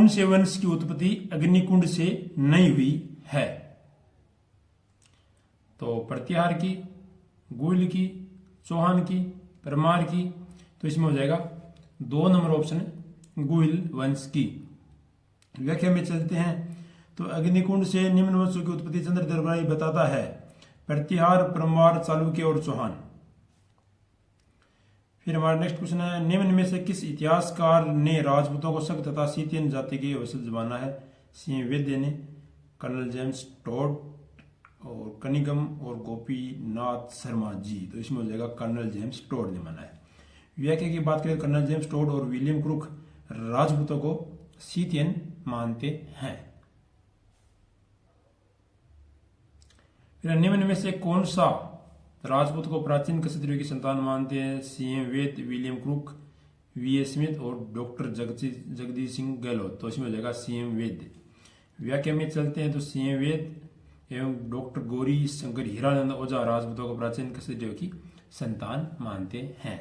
कौन से वंश की उत्पत्ति अग्निकुंड से नहीं हुई है? तो प्रतिहार की, गुल की, चौहान की, परमार की। तो इसमें हो जाएगा 2 नंबर ऑप्शन गुल वंश की। व्याख्या में चलते हैं तो अग्निकुंड से निम्न वंशों की उत्पत्ति चंद्र दरबारी बताता है: प्रतिहार, परमार, चालुक्य और चौहान। फिर हमारा नेक्स्ट क्वेश्चन है, निम्न में से किस इतिहासकार ने राजपूतों को शक तथा सीतियन जाति के वंशज माना है? सी वेद्य ने, कर्नल जेम्स टोड और कनिगम और गोपीनाथ शर्मा जी। तो इसमें हो जाएगा कर्नल जेम्स टोड ने माना है। व्याख्या की बात करें, कर्नल जेम्स टोड और विलियम क्रुक राजपूतों को सीतियन मानते हैं। फिर निम्न में से कौन सा राजपूत को प्राचीन क्षत्रियों की संतान मानते हैं? C M Ved, William crook, VA. Smith और डॉक्टर जगदीश सिंह गहलोत। तो इसमें हो जाएगा सीएम वेद। व्याख्या में चलते हैं तो सीएम वेद एवं डॉक्टर गौरी शंकर हीरानंद ओझा राजपूतों को प्राचीन क्षत्रियों की संतान मानते हैं।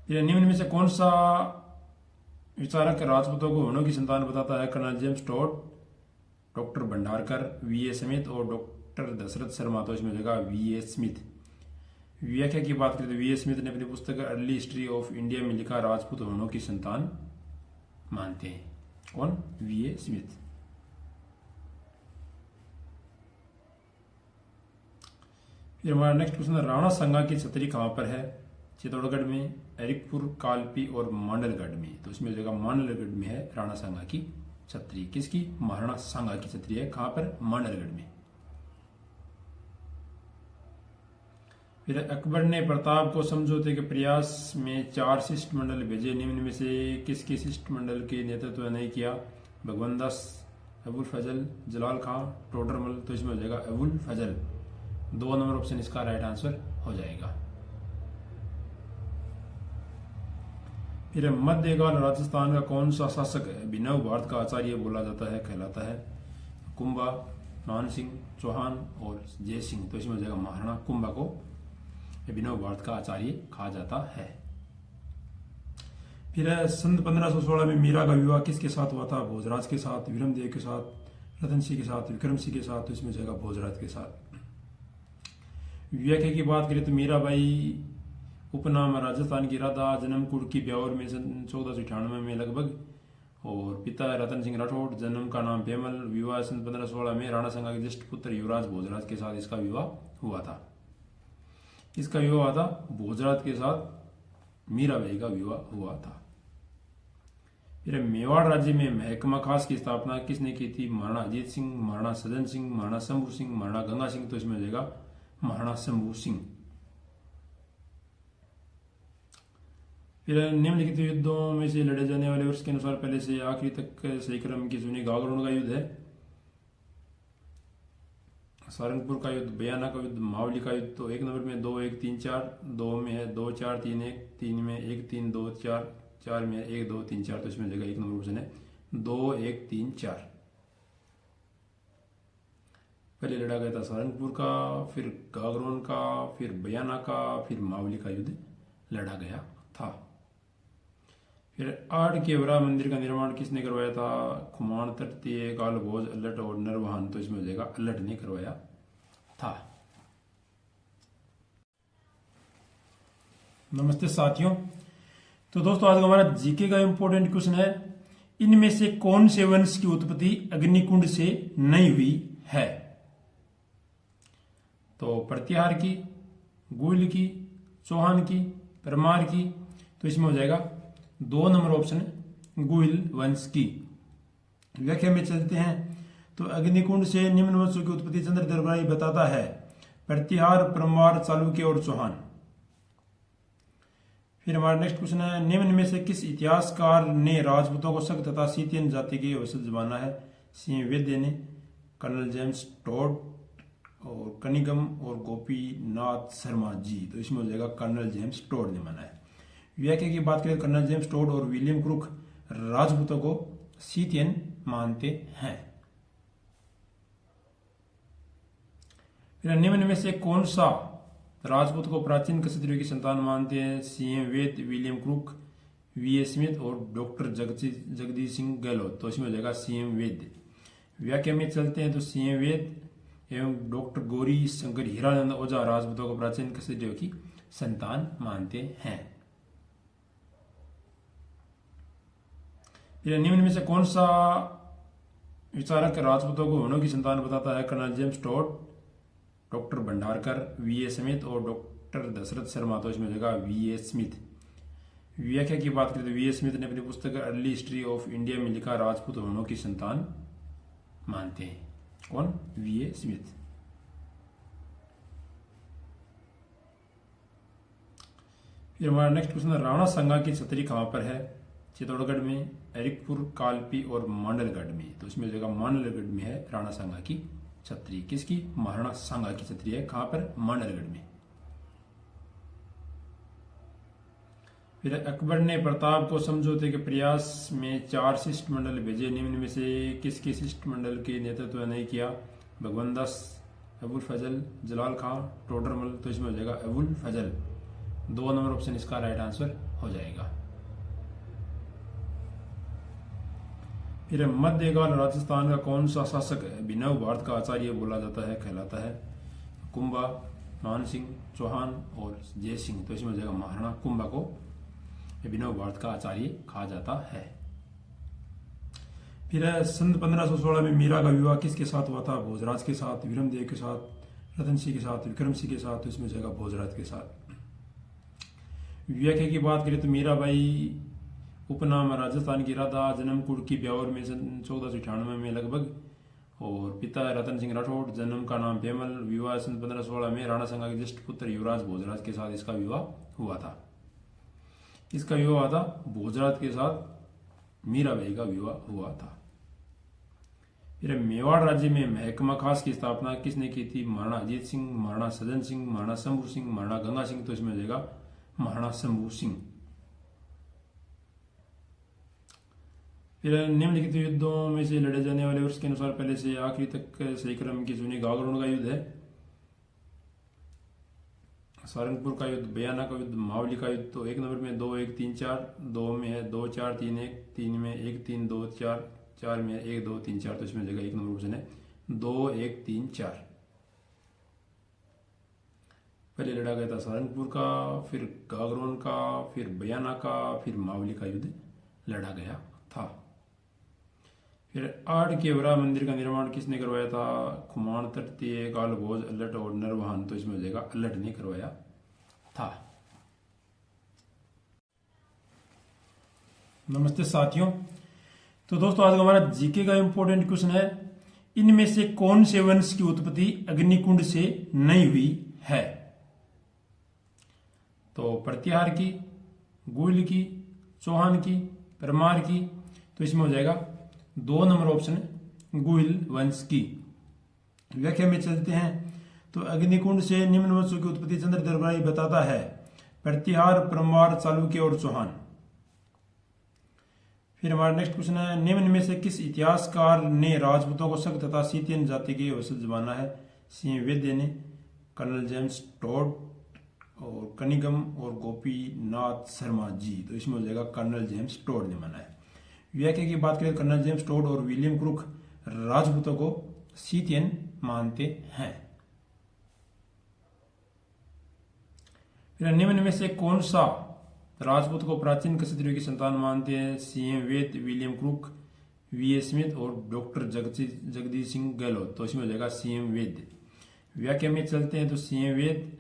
फिर निम्न में से कौन सा विचारक राजपूतों को हुनों की संतान बताता है? Colonel James Tod, doctor Bhandarkar, V A. Smith और डॉक्टर दशरथ शर्मा। तो इसमें होगा वी.ए. स्मिथ। व्याख्या की बात करें तो वी.ए. स्मिथ ने अपनी पुस्तक अर्ली हिस्ट्री ऑफ इंडिया में लिखा राजपूत हुनों की संतान मानते हैं। कौन? वी.ए. स्मिथ। फिर हमारा नेक्स्ट क्वेश्चन है, राणा संगा की छतरी कहां पर है? चित्तौड़गढ़ में, एरिकपुर, कालपी और मांडलगढ़ में। तो इसमें जगह मांडलगढ़ में है राणा संगा की छतरी। किसकी? महाराणा सांगा की छतरी है। कहां पर? मांडलगढ़ में। फिर अकबर ने प्रताप को समझौते के प्रयास में 4 शिष्टमंडल भेजे। निम्न में से किसके शिष्टमंडल के नेतृत्व नहीं किया? भगवंत दास, अबुल फजल, जलाल खां, टोडरमल। तो इसमें हो जाएगा अबुल फजल। 2 नंबर ऑप्शन इसका राइट आंसर हो जाएगा। फिर मध्यकाल राजस्थान का कौन सा शासक अभिनव भारत का आचार्य बोला जाता है, कहलाता है? कुंभा, मान सिंह, चौहान और जय सिंह। तो इसमें हो जाएगा महाराणा कुंभा को अभिनव भारत का आचार्य कहा जाता है। फिर सन 1516 में मीरा का विवाह किसके साथ हुआ था? भोजराज के साथ, विक्रमदेव के साथ, रतन सिंह के साथ, विक्रम सिंह के साथ। तो इसमें हो जाएगा भोजराज के साथ। व्याख्या की बात करें तो मीराबाई उपनाम राजस्थान की राधा, जन्म कुर्की ब्यावर में सन 1498 में लगभग। और पिता रतन सिंह राठौड़, जन्म का नाम पेमल, विवाह सन 1516 में राणा संगा के ज्येष्ठ पुत्र युवराज भोजराज के साथ इसका विवाह हुआ था। इसका विवाह हुआ था भोजराज के साथ, मीराबाई का विवाह हुआ था। फिर मेवाड़ राज्य में महकमा खास की स्थापना किसने की थी? महाराणा अजीत सिंह, महाराणा सज्जन सिंह, महाराणा शंभू सिंह, महाराणा गंगा सिंह। तो इसमें हो जाएगा महाराणा शंभू सिंह। फिर निम्नलिखित युद्धों में से लड़े जाने वाले वर्ष के अनुसार पहले से आखिरी तक सही क्रम की सुनी। गागरोन का युद्ध है, सारंगपुर का युद्ध, बयाना का युद्ध, मावली का युद्ध। तो 1 नंबर में 2, 1, 3, 4, 2 में है 2, 4, 3, 1, 3 में 1, 3, 2, 4, 4 में 1, 2, 3, 4। तो इसमें जगह 1 नंबर ऑप्शन है 2, 1, 3, 4। पहले लड़ा गया था सारंगपुर का, फिर गागरोन का, फिर बयाना का, फिर मावली का युद्ध लड़ा गया था। फिर आड़ के वरा मंदिर का निर्माण किसने करवाया था? खुमान, तृतीय, कालभोज, अल्लट और नरवाहन। तो इसमें हो जाएगा अल्लट ने करवाया था। नमस्ते साथियों। तो दोस्तों आज हमारा जीके का इंपॉर्टेंट क्वेश्चन है, इनमें से कौन से वंश की उत्पत्ति अग्निकुंड से नहीं हुई है? तो प्रतिहार की, गुल की, चौहान की, परमार की। तो इसमें हो जाएगा 2 नंबर ऑप्शन गुल वंश की। व्याख्या में चलते हैं तो अग्निकुंड से निम्न वंशों की उत्पत्ति चंद्र दरबारी बताता है: प्रतिहार, परमार, चालुक्य और चौहान। फिर हमारा नेक्स्ट क्वेश्चन है, निम्न में से किस इतिहासकार ने राजपूतों को शक तथा सीतियन जाति के वंशज माना है? सी वेद्य ने, कर्नल जेम्स टोड और कनिगम और गोपीनाथ शर्मा जी। तो इसमें हो जाएगा कर्नल जेम्स टोड ने माना है। व्याख्या की बात करें, कर्नल जेम्स टोड और विलियम क्रुक राजपूतों को सीतियन मानते हैं। फिर निम्न में से कौन सा राजपूत को प्राचीन क्षत्रियों की संतान मानते हैं? C M Ved, William Crooke, V A Smith और डॉक्टर जगदीश सिंह गहलोत, तो इसमें हो जाएगा सीएम वेद। व्याख्या में चलते हैं तो सीएम वेद एवं डॉक्टर गौरी शंकर हीरानंद ओझा राजपूतों को प्राचीन क्षत्रियों की संतान मानते हैं। फिर निम्न में से कौन सा विचारक राजपूतों को होनों की संतान बताता है? Colonel James Tod, doctor Bhandarkar, V A Smith और डॉक्टर दशरथ शर्मा, तो इसमें जगह वी ए स्मिथ। व्याख्या की बात करें तो वी ए स्मिथ ने अपनी पुस्तक अर्ली हिस्ट्री ऑफ इंडिया में लिखा राजपूत होनों की संतान मानते हैं। कौन? We A Smith. फिर हमारा नेक्स्ट क्वेश्चन है, राणा संगा की छतरी कहां पर है? चित्तौड़गढ़ में, एरिकपुर, कालपी और मांडलगढ़ में, तो इसमें जगह मांडलगढ़ में है राणा संगा की छतरी। किसकी? महाराणा सांगा की छतरी है। कहां पर? मांडलगढ़ में। फिर अकबर ने प्रताप को समझौते के प्रयास में 4 शिष्टमंडल भेजे, निम्न में से किसके शिष्टमंडल के नेतृत्व नहीं किया? भगवंत दास, अबुल फजल, जलाल खां, टोडरमल, तो इसमें हो जाएगा अबुल फजल। 2 नंबर ऑप्शन इसका राइट आंसर हो जाएगा। फिर मध्यकाल राजस्थान का कौन सा शासक अभिनव भारत का आचार्य बोला जाता है, कहलाता है? कुंभा, मान सिंह, चौहान और जय सिंह, तो इसमें हो जाएगा महाराणा कुंभा को अभिनव भारत का आचार्य कहा जाता है। फिर सन 1516 में मीरा का विवाह किसके साथ हुआ था? भोजराज के साथ, विक्रमदेव के साथ, रतन सिंह के साथ, विक्रम सिंह के साथ, तो इसमें जाएगा भोजराज के साथ। व्याख्या की बात करें तो मीराबाई उपनाम राजस्थान की राधा, जन्म कुड़की ब्यावर में सन 1498 में लगभग, और पिता रतन सिंह राठौड़, जन्म का नाम पेमल, विवाह सन 1516 में राणा संगा के ज्येष्ठ पुत्र युवराज भोजराज के साथ इसका विवाह हुआ था। इसका विवाह था भोजराज के साथ मीराबाई का विवाह हुआ था। फिर मेवाड़ राज्य में महकमा खास की स्थापना किसने की थी? महाराणा अजीत सिंह, महाराणा सज्जन सिंह, महाराणा शंभू सिंह, महाराणा गंगा सिंह, तो इसमें हो जाएगा महाराणा शंभू सिंह। फिर निम्नलिखित युद्धों में से लड़े जाने वाले वर्ष के अनुसार पहले से आखिरी तक सही क्रम की चुनी। गागरोन का युद्ध है, सारंगपुर का युद्ध, बयाना का युद्ध, मावली का युद्ध, तो 1 नंबर में 2, 1, 3, 4, 2 में है 2, 4, 3, 1, 3 में 1, 3, 2, 4, 4 में 1, 2, 3, 4, तो इसमें जगह 1 नंबर ऑप्शन है 2, 1, 3, 4। पहले लड़ा गया था सारंगपुर का, फिर गागरोन का, फिर बयाना का, फिर मावली का युद्ध लड़ा गया था। फिर आड़ के वरा मंदिर का निर्माण किसने करवाया था? खुमान, तृतीय, कालभोज, अल्लट और नरवाहन, तो इसमें हो जाएगा अल्लट ने करवाया था। नमस्ते साथियों, तो दोस्तों आज हमारा जीके का इंपॉर्टेंट क्वेश्चन है, इनमें से कौन से वंश की उत्पत्ति अग्निकुंड से नहीं हुई है? तो प्रतिहार की, गुल की, चौहान की, परमार की, तो इसमें हो जाएगा 2 नंबर ऑप्शन गुहिल वंश की। व्याख्या में चलते हैं तो अग्निकुंड से निम्न वंशों की उत्पत्ति चंद्र दरबारी बताता है, प्रतिहार, परमार, चालुक्य और चौहान। फिर हमारा नेक्स्ट क्वेश्चन है, निम्न में से किस इतिहासकार ने राजपूतों को शक तथा सीतियन जाति के वंशज माना है? सिंह वेद्य ने, कर्नल जेम्स टोड और कनिगम और गोपीनाथ शर्मा जी, तो इसमें हो जाएगा कर्नल जेम्स टोड ने माना है। व्याख्या की बात करें, कर्नल जेम्स टोड और विलियम क्रुक राजपूतों को सीतियन मानते हैं। फिर निम्न में से कौन सा राजपूत को प्राचीन क्षत्रियों की संतान मानते हैं? C M Ved, William Crooke, V A Smith और डॉक्टर जगदीश सिंह गहलोत, तो इसमें हो जाएगा सीएम वेद। व्याख्या में चलते हैं तो सीएम वेद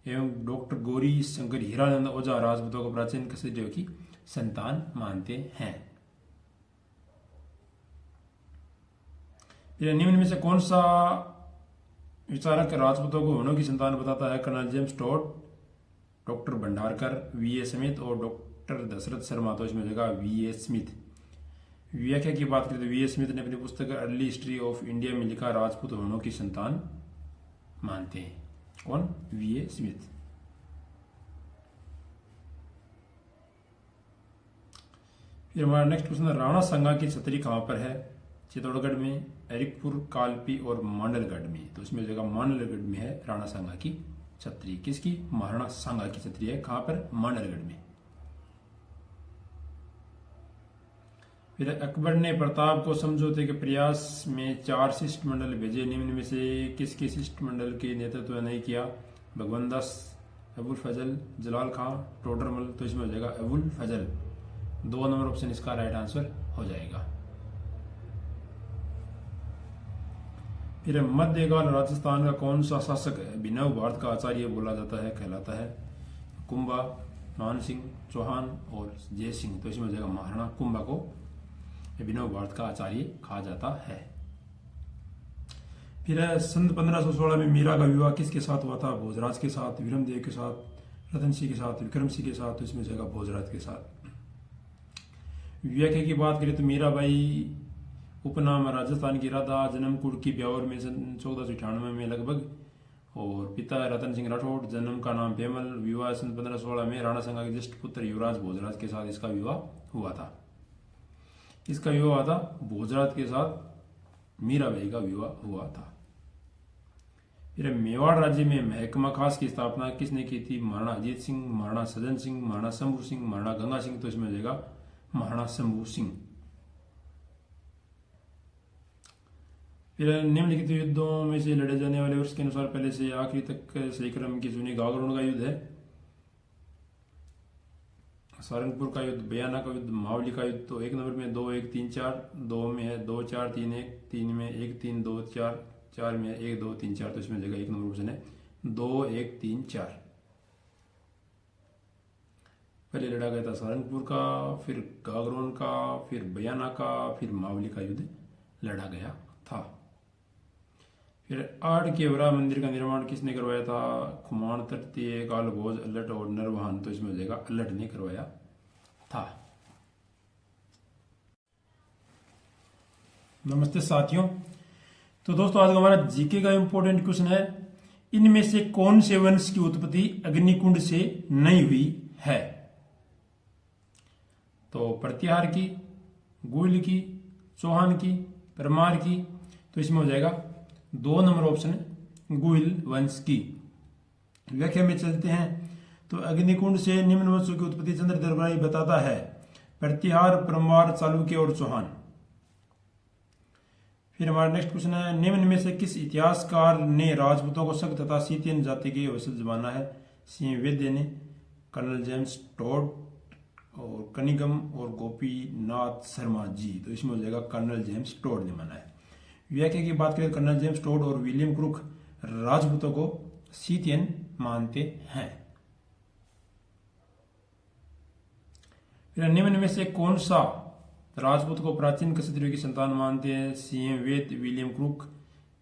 एवं डॉक्टर गौरी शंकर हीरानंद ओझा राजपूतों को प्राचीन क्षत्रियों की संतान मानते हैं। निम्न में से कौन सा विचारक राजपूतों को होनों की संतान बताता है? Colonel James Tod, doctor Bhandarkar, V A Smith और डॉक्टर दशरथ शर्मा, तो इसमें जगह वी ए स्मिथ। व्याख्या की बात करें तो वी ए स्मिथ ने अपनी पुस्तक अर्ली हिस्ट्री ऑफ इंडिया में लिखा राजपूत होनों की संतान मानते हैं। कौन? We A Smith. फिर हमारा नेक्स्ट क्वेश्चन है, राणा संगा की छतरी कहां पर है? चित्तौड़गढ़ में, एरिकपुर, कालपी और मांडलगढ़ में, तो इसमें जगह मांडलगढ़ में है राणा सांगा की छतरी। किसकी? महाराणा सांगा की छतरी है। कहां पर? मांडलगढ़ में। फिर अकबर ने प्रताप को समझौते के प्रयास में 4 शिष्टमंडल भेजे। निम्न में से किसके शिष्टमंडल के नेतृत्व नहीं किया? भगवंत दास, अबुल फजल, जलाल खां, टोडरमल। तो इसमें हो जाएगा अबुल फजल। 2 नंबर ऑप्शन इसका राइट आंसर हो जाएगा। फिर मध्यकाल राजस्थान का कौन सा शासक अभिनव भारत का आचार्य बोला जाता है, कहलाता है? कुंभा, मान सिंह, चौहान और जय सिंह। तो इसमें हो जाएगा महाराणा कुंभा को अभिनव भारत का आचार्य कहा जाता है। फिर सन 1516 में मीरा का विवाह किसके साथ हुआ था? भोजराज के साथ, विरमदेव के साथ, रतन सिंह के साथ, विक्रम सिंह के साथ। तो इसमें जाएगा भोजराज के साथ। व्याख्या की बात करें तो मीराबाई उपनाम राजस्थान की राधा, जन्म कुर्की ब्यावर में सन 1498 में लगभग, और पिता रतन सिंह राठौड़, जन्म का नाम पेमल, विवाह सन 1516 में राणा संगा के ज्येष्ठ पुत्र युवराज भोजराज के साथ इसका विवाह हुआ था। इसका विवाह हुआ था भोजराज के साथ, मीराबाई का विवाह हुआ था। फिर मेवाड़ राज्य में महकमा खास की स्थापना किसने की थी? महाराणा अजीत सिंह, महाराणा सज्जन सिंह, महाराणा शंभू सिंह, महाराणा गंगा सिंह। तो इसमें हो जाएगा महाराणा शंभू सिंह। फिर निम्नलिखित युद्धों में से लड़े जाने वाले वर्ष के अनुसार पहले से आखिरी तक सही क्रम की चुनी। गागरोन का युद्ध है, सारंगपुर का युद्ध, बयाना का युद्ध, मावली का युद्ध। तो 1 नंबर में 2, 1, 3, 4, 2 में है 2, 4, 3, 1, 3 में 1, 3, 2, 4, 4 में 1, 2, 3, 4। तो इसमें जगह 1 नंबर ऑप्शन है 2, 1, 3, 4। पहले लड़ा गया था सारंगपुर का, फिर गागरोन का, फिर बयाना का, फिर मावली का युद्ध लड़ा गया था। फिर आड़ केवरा मंदिर का निर्माण किसने करवाया था? खुमान, तृतीय, कालभोज, अल्लट और नरवाहन। तो इसमें हो जाएगा अल्लट ने करवाया था। नमस्ते साथियों। तो दोस्तों आज हमारा जीके का इंपॉर्टेंट क्वेश्चन है, इनमें से कौन से वंश की उत्पत्ति अग्निकुंड से नहीं हुई है? तो प्रतिहार की, गुल की, चौहान की, परमार की। तो इसमें हो जाएगा 2 नंबर ऑप्शन गुहिल वंश की। व्याख्या में चलते हैं तो अग्निकुंड से निम्न वंशों की उत्पत्ति चंद्र दरबारी बताता है, प्रतिहार, परमार, चालुक्य और चौहान। फिर हमारा नेक्स्ट क्वेश्चन है, निम्न में से किस इतिहासकार ने राजपूतों को शक तथा सीतियन जाति के वंशज माना है? सिंह वेद्य ने, कर्नल जेम्स टोड और कनिगम और गोपीनाथ शर्मा जी। तो इसमें हो जाएगा कर्नल जेम्स टोड ने माना है। व्याख्या की बात करें, कर्नल जेम्स टोड और विलियम क्रुक राजपूतों को सीतियन मानते हैं। फिर निम्न में से कौन सा राजपूत को प्राचीन क्षत्रियों की संतान मानते हैं? C M Ved, William crook,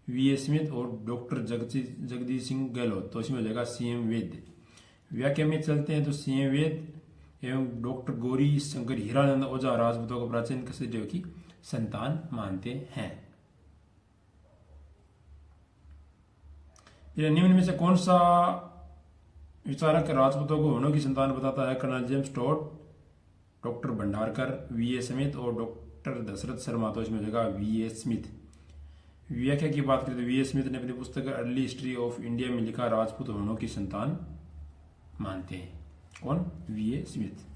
वीए Smith और डॉक्टर जगदीश सिंह गहलोत। तो इसमें हो जाएगा सीएम वेद। व्याख्या में चलते हैं तो सीएम वेद एवं डॉक्टर गौरी शंकर हीरानंद ओझा राजपूतों को प्राचीन क्षत्रियों की संतान मानते हैं। निम्न में से कौन सा विचारक राजपूतों को हुनों की संतान बताता है? Colonel James Tod, doctor Bhandarkar, V A Smith और डॉक्टर दशरथ शर्मा। तो इसमें जगह वीए स्मिथ। व्याख्या की बात करें तो वीए स्मिथ ने अपनी पुस्तक अर्ली हिस्ट्री ऑफ इंडिया में लिखा, राजपूत हुनों की संतान मानते हैं। कौन? वीए स्मिथ।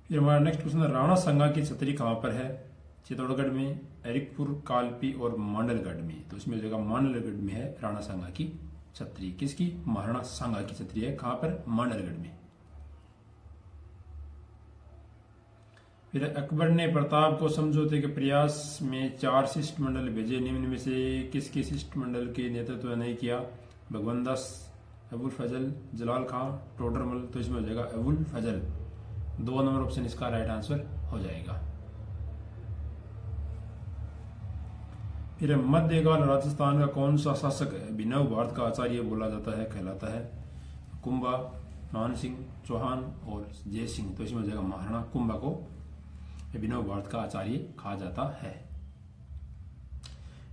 फिर हमारा नेक्स्ट क्वेश्चन है, राणा संगा की छतरी कहां पर है? चित्तौड़गढ़ में, एरिकपुर, कालपी और मांडलगढ़ में। तो इसमें जगह मांडलगढ़ में है राणा सांगा की छतरी। किसकी? महाराणा सांगा की छतरी है। कहां पर? मांडलगढ़ में। फिर अकबर ने प्रताप को समझौते के प्रयास में 4 शिष्टमंडल भेजे। निम्न में से किसके शिष्टमंडल के नेतृत्व नहीं किया? भगवंत दास, अबुल फजल, जलाल खां, टोडरमल। तो इसमें हो जाएगा अबुल फजल। 2 नंबर ऑप्शन इसका राइट आंसर हो जाएगा। फिर मध्यकाल राजस्थान का कौन सा शासक अभिनव भारत का आचार्य बोला जाता है, कहलाता है? कुंभा, मान सिंह, चौहान और जय सिंह। तो इसमें हो जाएगा महाराणा कुंभा को अभिनव भारत का आचार्य कहा जाता है।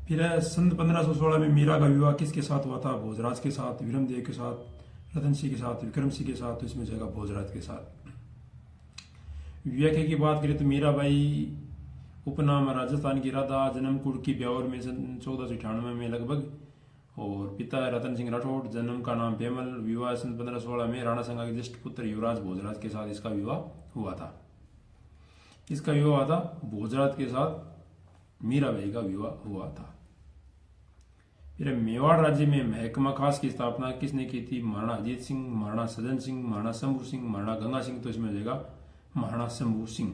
फिर सन 1516 में मीरा का विवाह किसके साथ हुआ था? भोजराज के साथ, विरमदेव के साथ, रतन सिंह के साथ, विक्रम सिंह के साथ। तो इसमें हो जाएगा भोजराज के साथ। व्याख्या की बात करें तो मीराबाई उपनाम राजस्थान की राधा, जन्म कुर्की ब्यावर में सन 1498 में लगभग, और पिता रतन सिंह राठौड़, जन्म का नाम पेमल, विवाह सन 1516 में राणा संगा के ज्येष्ठ पुत्र युवराज भोजराज के साथ इसका विवाह हुआ था। इसका विवाह हुआ था भोजराज के साथ मीराबाई का विवाह हुआ था। फिर मेवाड़ राज्य में महकमा खास की स्थापना किसने की थी? महाराणा अजीत सिंह, महाराणा सज्जन सिंह, महाराणा शंभू सिंह, महाराणा गंगा सिंह। तो इसमें हो जाएगा महाराणा शंभू सिंह।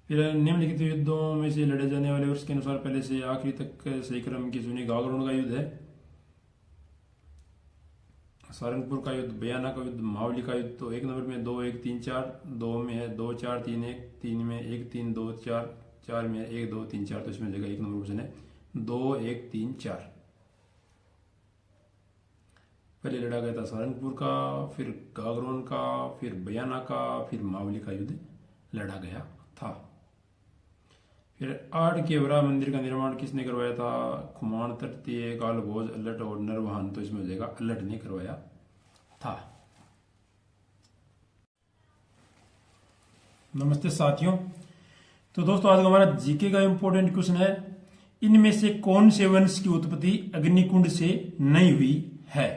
फिर निम्नलिखित युद्धों में से लड़े जाने वाले वर्ष के अनुसार पहले से आखिरी तक सही क्रम की सुनी। गागरोन का युद्ध है, सारंगपुर का युद्ध, बयाना का युद्ध, मावली का युद्ध। तो 1 नंबर में 2 1 3 4, 2 में है 2 4 3 1, 3 में 1 3 2 4, 4 में 1 2 3 4। तो इसमें जगह 1 नंबर ऑप्शन है 2 1 3 4। पहले लड़ा गया था सारंगपुर का, फिर गागरोन का, फिर बयाना का, फिर मावली का युद्ध लड़ा गया था। फिर आड़ के वरा मंदिर का निर्माण किसने करवाया था? खुमान, तृतीय, कालभोज, अल्लट और नरवाहन। तो इसमें हो जाएगा अल्लट ने करवाया था। नमस्ते साथियों। तो दोस्तों आज हमारा जीके का इंपॉर्टेंट क्वेश्चन है, इनमें से कौन से वंश की उत्पत्ति अग्निकुंड से नहीं हुई है?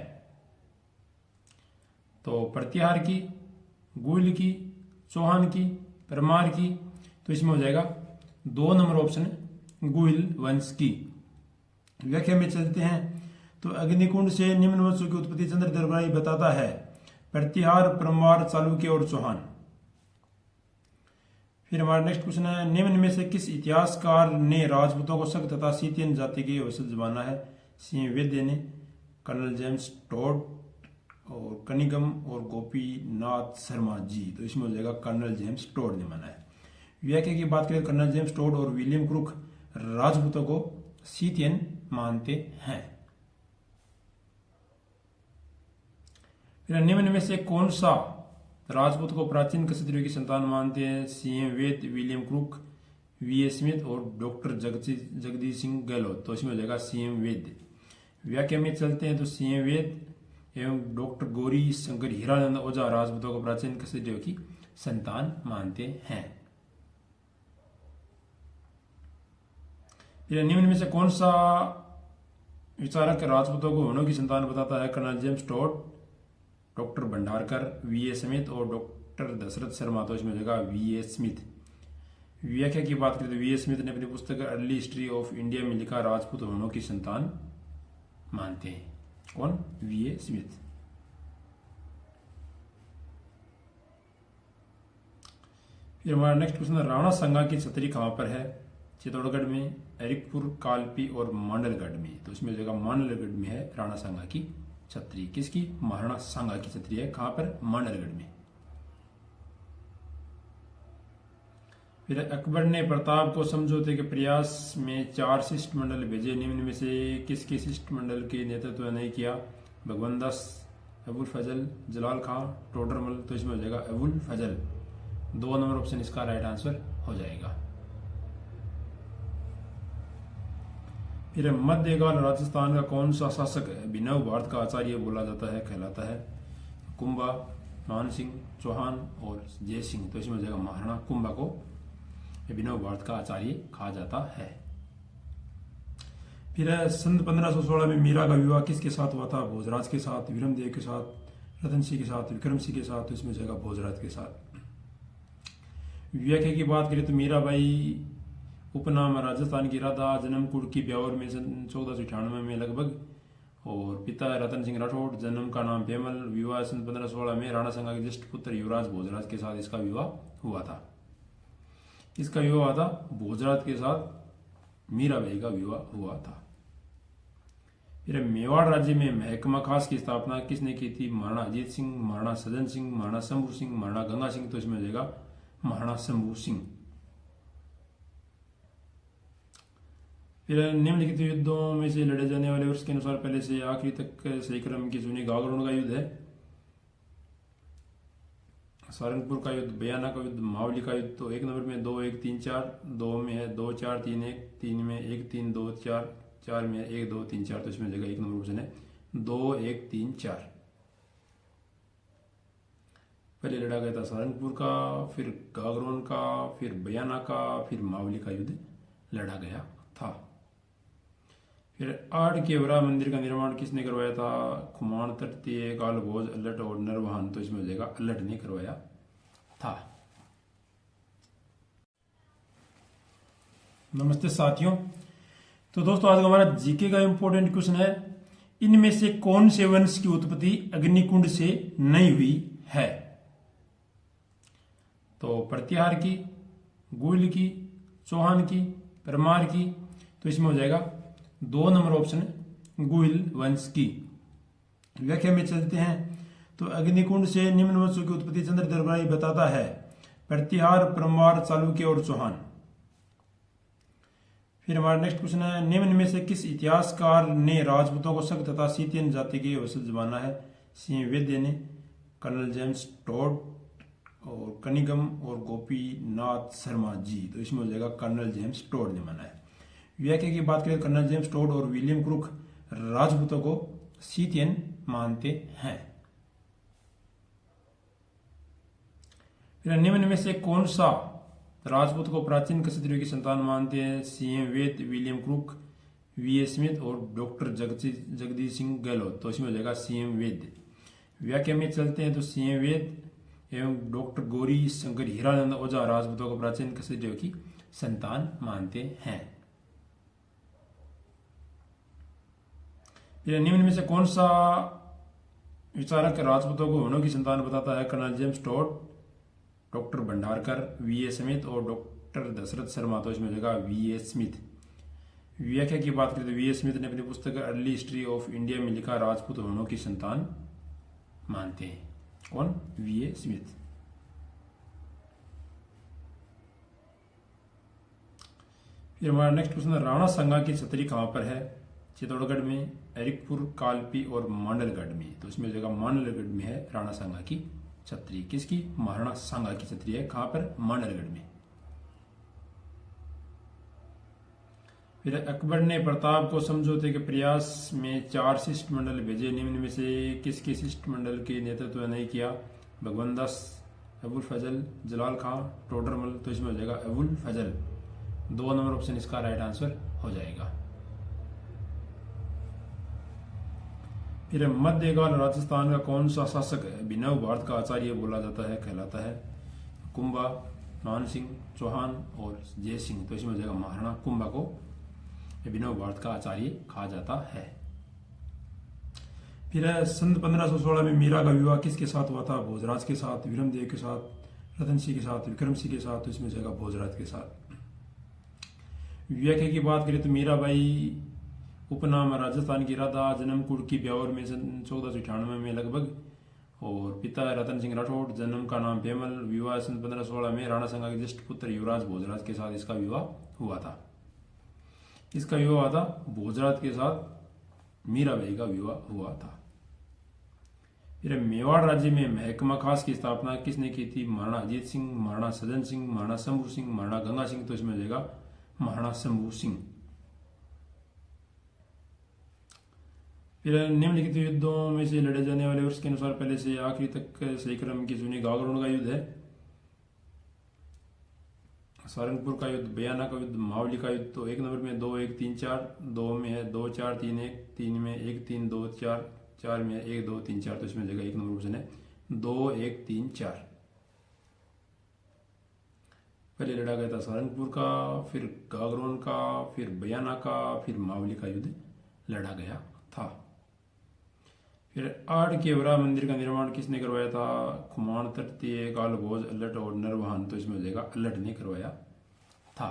तो प्रतिहार की, गुल की, चौहान की, परमार की। तो इसमें हो जाएगा 2 नंबर ऑप्शन गुल वंश की। व्याख्या में चलते हैं तो अग्निकुंड से निम्न वंशों की उत्पत्ति चंद्र दरबारी बताता है, प्रतिहार, परमार, चालुक्य और चौहान। फिर हमारा नेक्स्ट क्वेश्चन है, निम्न में से किस इतिहासकार ने राजपूतों को शक तथा सीतियन जाति के वंशज माना है? सिंह वेद्य ने, कर्नल जेम्स टोड और कनिगम और गोपीनाथ शर्मा जी। तो इसमें हो जाएगा कर्नल जेम्स टोड ने माना है। व्याख्या की बात करें, कर्नल जेम्स टोड और विलियम क्रुक राजपूतों को सीतियन मानते हैं। फिर निम्न में से कौन सा राजपूत को प्राचीन क्षत्रियों की संतान मानते हैं? C M Ved, William crook, VA. Smith और डॉक्टर जगदीश सिंह गहलोत। तो इसमें हो जाएगा सीएम वेद। व्याख्या में चलते हैं तो सीएम वेद एवं डॉक्टर गौरी शंकर हीरानंद ओझा राजपूतों को प्राचीन क्षत्रियों की संतान मानते हैं। फिर निम्न में से कौन सा विचारक राजपूतों को होनों की संतान बताता है? Colonel James Tod, doctor Bhandarkar, V A. Smith और डॉक्टर दशरथ शर्मा। तो इसमें जगह वी.ए. स्मिथ। व्याख्या की बात करें तो वी.ए. स्मिथ ने अपनी पुस्तक अर्ली हिस्ट्री ऑफ इंडिया में लिखा राजपूत होनों की संतान मानते हैं। कौन? वी.ए. स्मिथ। फिर हमारा नेक्स्ट क्वेश्चन है, राणा संगा की छतरी कहां पर है? चित्तौड़गढ़ में, अरिकपुर, कालपी और मांडलगढ़ में। तो इसमें जगह मांडलगढ़ में है राणा सांगा की छतरी। किसकी? महाराणा सांगा की छतरी है। कहां पर? मांडलगढ़ में। फिर अकबर ने प्रताप को समझौते के प्रयास में 4 शिष्टमंडल भेजे, निम्न में से किसके शिष्टमंडल के नेतृत्व नहीं किया? भगवंत दास, अबुल फजल, जलाल खां, टोडरमल। तो इसमें हो जाएगा अबुल फजल। 2 नंबर ऑप्शन इसका राइट आंसर हो जाएगा। फिर मध्यकाल राजस्थान का कौन सा शासक अभिनव भारत का आचार्य बोला जाता है, कहलाता है? कुंभा, मान सिंह, चौहान और जय सिंह। तो इसमें हो जाएगा महाराणा कुंभा को अभिनव भारत का आचार्य कहा जाता है। फिर सन 1516 में मीरा का विवाह किसके साथ हुआ था? भोजराज के साथ, विक्रमदेव के साथ, रतन सिंह के साथ, विक्रम सिंह के साथ। तो इसमें हो जाएगा भोजराज के साथ। व्याख्या की बात करें तो मीराबाई उपनाम राजस्थान की राधा, जन्म कुड़की ब्यावर में सन 1498 में लगभग, और पिता रतन सिंह राठौड़, जन्म का नाम पेमल, विवाह सन 1516 में राणा संगा के ज्येष्ठ पुत्र युवराज भोजराज के साथ इसका विवाह हुआ था। इसका विवाह हुआ था भोजराज के साथ मीराबाई का विवाह हुआ था। फिर मेवाड़ राज्य में महकमा खास की स्थापना किसने की थी? महाराणा अजीत सिंह, महाराणा सज्जन सिंह, महाराणा शंभू सिंह, महाराणा गंगा सिंह। तो इसमें हो जाएगा महाराणा शंभू सिंह। फिर निम्नलिखित युद्धों में से लड़े जाने वाले वर्ष के अनुसार पहले से आखिरी तक सही क्रम की सुनी। गागरोन का युद्ध है, सारंगपुर का युद्ध, बयाना का युद्ध, मावली का युद्ध। तो 1 नंबर में 2 1 3 4, 2 में है 2 4 3 1, 3 में 1 3 2 4, 4 में 1 2 3 4। तो इसमें जगह 1 नंबर ऑप्शन है 2 1 3 4। पहले लड़ा गया था सारंगपुर का, फिर गागरोन का, फिर बयाना का, फिर मावली का युद्ध लड़ा गया था। फिर 8 केवरा मंदिर का निर्माण किसने करवाया था? खुमान तृतीय, कालभोज, अल्लट और नरवाहन। तो इसमें हो जाएगा अल्लट ने करवाया था। नमस्ते साथियों। तो दोस्तों आज हमारा जीके का इंपॉर्टेंट क्वेश्चन है, इनमें से कौन से वंश की उत्पत्ति अग्निकुंड से नहीं हुई है? तो प्रतिहार की, गुल की, चौहान की, परमार की। तो इसमें हो जाएगा 2 नंबर ऑप्शन गुल वंश की। व्याख्या में चलते हैं तो अग्निकुंड से निम्न वंशों की उत्पत्ति चंद्र दरबारी बताता है, प्रतिहार, परमार, चालुक्य और चौहान। फिर हमारा नेक्स्ट क्वेश्चन है, निम्न में से किस इतिहासकार ने राजपूतों को शक तथा सीतियन जाति के वंशज माना है? सिंह वेद्य ने, कर्नल जेम्स टोड और कनिगम और गोपीनाथ शर्मा जी। तो इसमें हो जाएगा कर्नल जेम्स टोड ने माना है। व्याख्या की बात करें, कर्नल जेम्स टोड और विलियम क्रुक राजपूतों को सीतियन मानते हैं। फिर निम्न में से कौन सा राजपूत को प्राचीन क्षत्रियों की संतान मानते हैं? C M Ved, William Crooke, V A Smith और डॉक्टर जगदीश सिंह गहलोत। तो इसमें हो जाएगा सीएम वेद। व्याख्या में चलते हैं तो सीएम वेद एवं डॉक्टर गौरी शंकर हीरानंद ओझा राजपूतों को प्राचीन क्षत्रियों की संतान मानते हैं। फिर निम्न में से कौन सा विचारक राजपूतों को होनों की संतान बताता है? Colonel James Tod, doctor Bhandarkar, V A Smith और डॉक्टर दशरथ शर्मा। तो इसमें हो जाएगा वी ए स्मिथ। व्याख्या की बात करें तो वी ए स्मिथ ने अपनी पुस्तक अर्ली हिस्ट्री ऑफ इंडिया में लिखा, राजपूत होनों की संतान मानते हैं। कौन? We A Smith. फिर हमारा नेक्स्ट क्वेश्चन है, राणा सांगा की छतरी कहां पर है? चित्तौड़गढ़ में, एरिकपुर, कालपी और मांडलगढ़ में। तो इसमें हो जाएगा मांडलगढ़ में है राणा सांगा की छतरी। किसकी? महाराणा सांगा की छतरी है। कहां पर? मांडलगढ़ में। फिर अकबर ने प्रताप को समझौते के प्रयास में 4 शिष्टमंडल भेजे, निम्न में से किसके शिष्टमंडल के नेतृत्व नहीं किया? भगवंत दास, अबुल फजल, जलाल खां, टोडरमल। तो इसमें हो जाएगा अबुल फजल। 2 नंबर ऑप्शन इसका राइट आंसर हो जाएगा। फिर मध्यकाल राजस्थान का कौन सा शासक अभिनव भारत का आचार्य बोला जाता है, कहलाता है? कुंभा, मान सिंह, चौहान और जय सिंह। तो इसमें हो जाएगा महाराणा कुंभा को अभिनव भारत का आचार्य कहा जाता है। फिर सन 1516 में मीरा का विवाह किसके साथ हुआ था? भोजराज के साथ, विरमदेव के साथ, रतन सिंह के साथ, विक्रम सिंह के साथ। तो इसमें हो जाएगा भोजराज के साथ। व्याख्या की बात करें तो मीराबाई उपनाम राजस्थान की राधा, जन्म कुड़की ब्यावर में सन 1498 में लगभग, और पिता रतन सिंह राठौड़, जन्म का नाम पेमल, विवाह सन 1516 में राणा सांगा के ज्येष्ठ पुत्र युवराज भोजराज के साथ इसका विवाह हुआ था। इसका विवाह हुआ था भोजराज के साथ, मीराबाई का विवाह हुआ था। फिर मेवाड़ राज्य में महकमा खास की स्थापना किसने की थी? महाराणा अजीत सिंह, महाराणा सज्जन सिंह, महाराणा शंभू सिंह, महाराणा गंगा सिंह। तो इसमें हो जाएगा महाराणा शंभू सिंह। फिर निम्नलिखित युद्धों में से लड़े जाने वाले वर्ष के अनुसार पहले से आखिरी तक सही क्रम की चुनी। गागरोन का युद्ध है, सारंगपुर का युद्ध, बयाना का युद्ध, मावली का युद्ध। तो 1 नंबर में 2, 1, 3, 4, 2 में है 2, 4, 3, 1, 3 में 1, 3, 2, 4, 4 में 1, 2, 3, 4। तो इसमें जगह 1 नंबर ऑप्शन है 2, 1, 3, 4। पहले लड़ा गया था सारंगपुर का, फिर गागरोन का, फिर बयाना का, फिर मावली का युद्ध लड़ा गया था। फिर 8 केवरा मंदिर का निर्माण किसने करवाया था? खुमान तृतीय, कालभोज, अल्लट और नरवाहन। तो इसमें हो जाएगा अल्लट ने करवाया था।